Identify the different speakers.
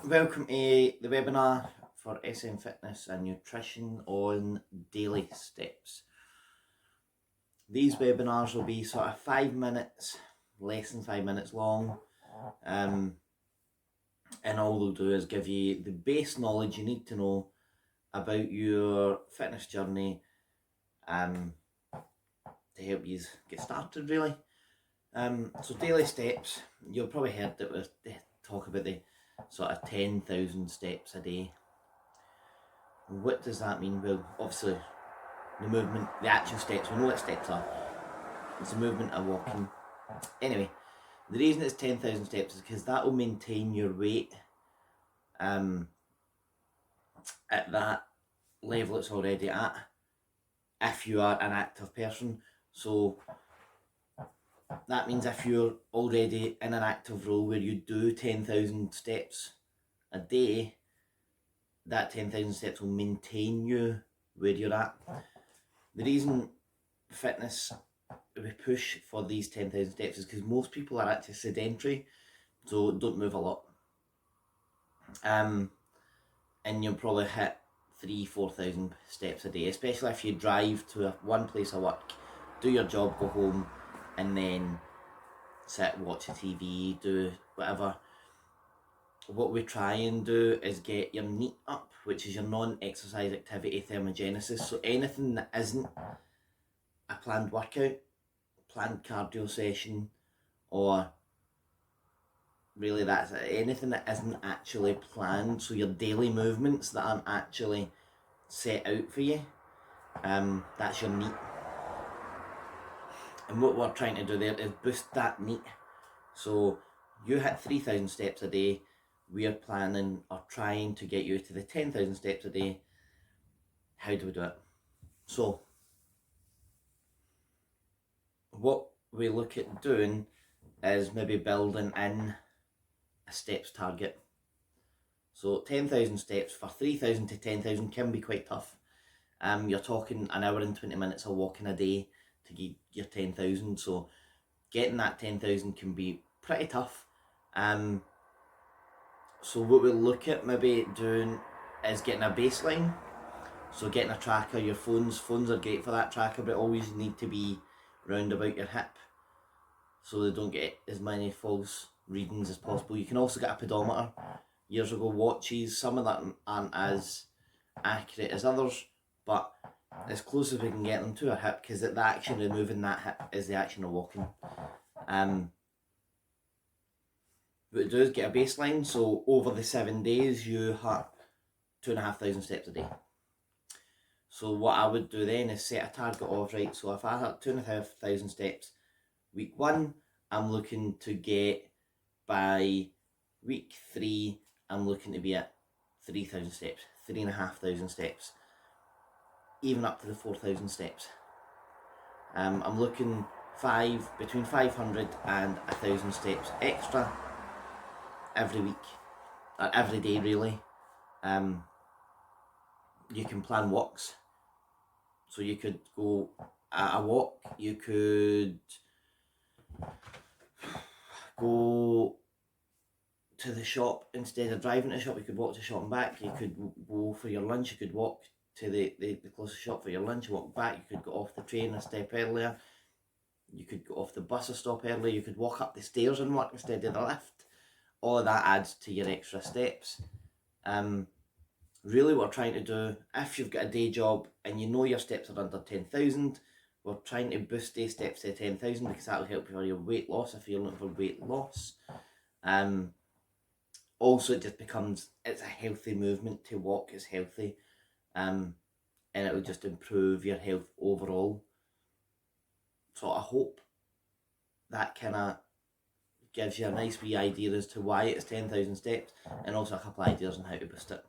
Speaker 1: Welcome to the webinar for SM Fitness and Nutrition on daily steps. These webinars will be sort of 5 minutes, less than 5 minutes long, and all they'll do is give you the base knowledge you need to know about your fitness journey to help you get started really. So daily steps, you've probably heard that we talk about the sort of 10,000 steps a day. What does that mean? Well, obviously the movement, the actual steps, we know what steps are. It's the movement of walking. Anyway, the reason it's 10,000 steps is because that will maintain your weight at that level it's already at if you are an active person. So that means if you're already in an active role where you do 10,000 steps a day, that 10,000 steps will maintain you where you're at. The reason fitness, we push for these 10,000 steps is because most people are actually sedentary, so don't move a lot. And you'll probably hit 3,000-4,000 steps a day, especially if you drive to one place of work, do your job, go home, and then sit, watch a TV, do whatever. What we try and do is get your NEAT up, which is your non-exercise activity thermogenesis. So anything that isn't a planned workout, planned cardio session, or really that's anything that isn't actually planned. So your daily movements that aren't actually set out for you, that's your NEAT. And what we're trying to do there is boost that NEAT. So you hit 3,000 steps a day, we are planning or trying to get you to the 10,000 steps a day. How do we do it? So what we look at doing is maybe building in a steps target. So 10,000 steps for 3,000 to 10,000 can be quite tough. You're talking an hour and 20 minutes of walking a day to get your 10,000. So getting that 10,000 can be pretty tough. So what we'll look at maybe doing is getting a baseline. So getting a tracker, your phones are great for that tracker, but always need to be round about your hip so they don't get as many false readings as possible. You can also get a pedometer. Years ago, watches, some of them aren't as accurate as others, but as close as we can get them to our hip, because the action of moving that hip is the action of walking. What we do is get a baseline, so over the 7 days you hit 2,500 steps a day. So what I would do then is set a target of, right, so if I hit 2,500 steps week 1, I'm looking to get by week 3, I'm looking to be at 3,000 steps, 3,500 steps, even up to the 4,000 steps. I'm looking between 500 and 1,000 steps extra every week, or every day really. You can plan walks, so you could go a walk, you could go to the shop instead of driving to the shop, you could walk to the shop and back, you could go for your lunch, you could walk to the closest shop for your lunch, walk back, you could go off the train a step earlier, you could go off the bus a stop earlier, you could walk up the stairs and work instead of the lift. All of that adds to your extra steps. Really what we're trying to do, if you've got a day job and you know your steps are under 10,000, we're trying to boost these steps to 10,000 because that will help you for your weight loss if you're looking for weight loss. Also it just becomes, it's a healthy movement to walk, it's healthy, and it will just improve your health overall. So I hope that kind of gives you a nice wee idea as to why it's 10,000 steps, and also a couple of ideas on how to boost it.